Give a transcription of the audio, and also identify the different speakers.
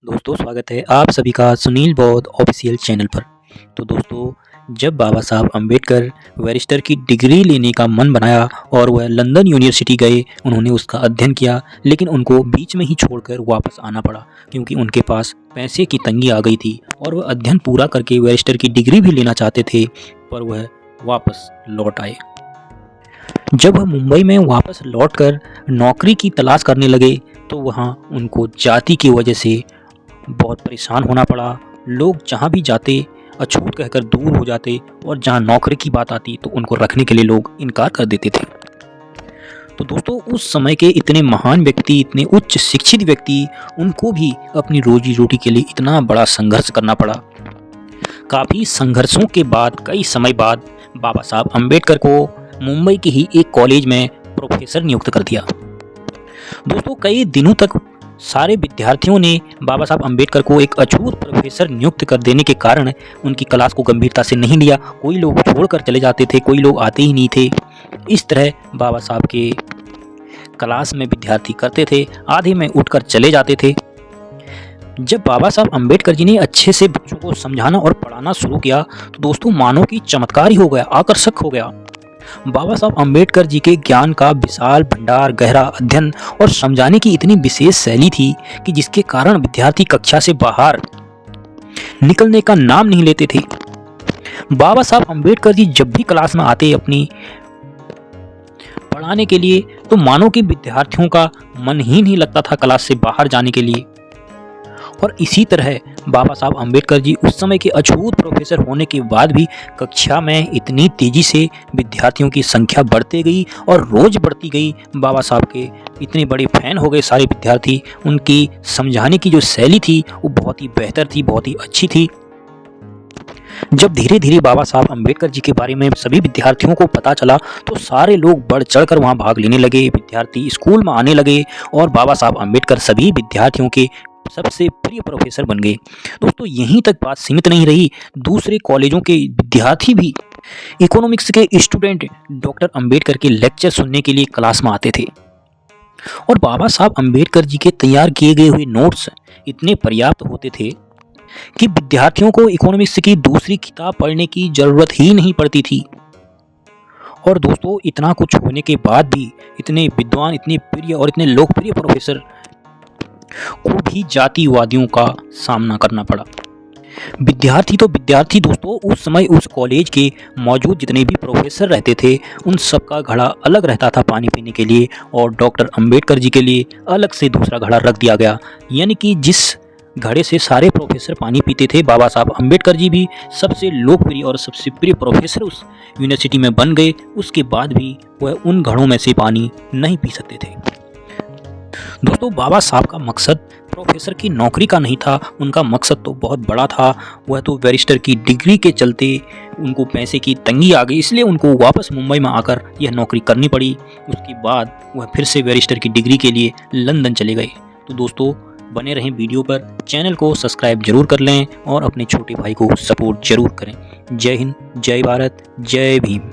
Speaker 1: दोस्तों स्वागत है आप सभी का सुनील बौद्ध ऑफिशियल चैनल पर। तो दोस्तों, जब बाबा साहब अम्बेडकर बैरिस्टर की डिग्री लेने का मन बनाया और वह लंदन यूनिवर्सिटी गए, उन्होंने उसका अध्ययन किया, लेकिन उनको बीच में ही छोड़कर वापस आना पड़ा क्योंकि उनके पास पैसे की तंगी आ गई थी और वह अध्ययन पूरा करके बैरिस्टर की डिग्री भी लेना चाहते थे, पर वह वापस लौट आए। जब वह मुंबई में वापस लौटकर नौकरी की तलाश करने लगे तो वहाँ उनको जाति की वजह से बहुत परेशान होना पड़ा। लोग जहाँ भी जाते अछूत कहकर दूर हो जाते और जहाँ नौकरी की बात आती तो उनको रखने के लिए लोग इनकार कर देते थे। तो दोस्तों, उस समय के इतने महान व्यक्ति, इतने उच्च शिक्षित व्यक्ति, उनको भी अपनी रोजी रोटी के लिए इतना बड़ा संघर्ष करना पड़ा। काफ़ी संघर्षों के बाद कई समय बाद बाबा साहब अम्बेडकर को मुंबई के ही एक कॉलेज में प्रोफेसर नियुक्त कर दिया। दोस्तों, कई दिनों तक सारे विद्यार्थियों ने बाबा साहब अम्बेडकर को एक अछूत प्रोफेसर नियुक्त कर देने के कारण उनकी क्लास को गंभीरता से नहीं लिया। कोई लोग छोड़कर चले जाते थे, कोई लोग आते ही नहीं थे। इस तरह बाबा साहब के क्लास में विद्यार्थी करते थे, आधे में उठकर चले जाते थे। जब बाबा साहब अम्बेडकर जी ने अच्छे से बच्चों को समझाना और पढ़ाना शुरू किया तो दोस्तों मानो कि चमत्कार ही हो गया, आकर्षक हो गया। बाबा साहब अम्बेडकर जी के ज्ञान का विशाल भंडार, गहरा अध्ययन और समझाने की इतनी विशेष शैली थी कि जिसके कारण विद्यार्थी कक्षा से बाहर निकलने का नाम नहीं लेते थे। बाबा साहब अम्बेडकर जी जब भी क्लास में आते अपनी पढ़ाने के लिए तो मानो कि विद्यार्थियों का मन ही नहीं लगता था क्लास से बाहर जाने के लिए। और इसी तरह बाबा साहब अम्बेडकर जी उस समय के अछूत प्रोफेसर होने के बाद भी कक्षा में इतनी तेजी से विद्यार्थियों की संख्या बढ़ती गई और रोज बढ़ती गई। बाबा साहब के इतने बड़े फैन हो गए सारे विद्यार्थी। उनकी समझाने की जो शैली थी वो बहुत ही बेहतर थी, बहुत ही अच्छी थी। जब धीरे धीरे बाबा साहब अम्बेडकर जी के बारे में सभी विद्यार्थियों को पता चला तो सारे लोग बढ़ चढ़कर वहाँ भाग लेने लगे। विद्यार्थी स्कूल में आने लगे और बाबा साहब अम्बेडकर सभी विद्यार्थियों के सबसे प्रिय प्रोफेसर बन गए। दोस्तों, यहीं तक बात सीमित नहीं रही, दूसरे कॉलेजों के विद्यार्थी भी इकोनॉमिक्स के स्टूडेंट डॉक्टर अंबेडकर के लेक्चर सुनने के लिए क्लास में आते थे। और बाबा साहब अम्बेडकर जी के तैयार किए गए हुए नोट्स इतने पर्याप्त होते थे कि विद्यार्थियों को इकोनॉमिक्स की दूसरी किताब पढ़ने की जरूरत ही नहीं पड़ती थी। और दोस्तों, इतना कुछ होने के बाद भी इतने विद्वान, इतने प्रिय और इतने लोकप्रिय प्रोफेसर को भी जातिवादियों का सामना करना पड़ा। विद्यार्थी तो विद्यार्थी दोस्तों, उस समय उस कॉलेज के मौजूद जितने भी प्रोफेसर रहते थे उन सब का घड़ा अलग रहता था पानी पीने के लिए, और डॉक्टर अंबेडकर जी के लिए अलग से दूसरा घड़ा रख दिया गया। यानी कि जिस घड़े से सारे प्रोफेसर पानी पीते थे, बाबा साहब अम्बेडकर जी भी सबसे लोकप्रिय और सबसे प्रिय प्रोफेसर उस यूनिवर्सिटी में बन गए। उसके बाद भी वह उन घड़ों में से पानी नहीं पी सकते थे। दोस्तों, बाबा साहब का मकसद प्रोफेसर की नौकरी का नहीं था, उनका मकसद तो बहुत बड़ा था। वह तो बैरिस्टर की डिग्री के चलते उनको पैसे की तंगी आ गई, इसलिए उनको वापस मुंबई में आकर यह नौकरी करनी पड़ी। उसके बाद वह फिर से बैरिस्टर की डिग्री के लिए लंदन चले गए। तो दोस्तों, बने रहें वीडियो पर, चैनल को सब्सक्राइब जरूर कर लें और अपने छोटे भाई को सपोर्ट जरूर करें। जय हिंद, जय भारत, जय भीम।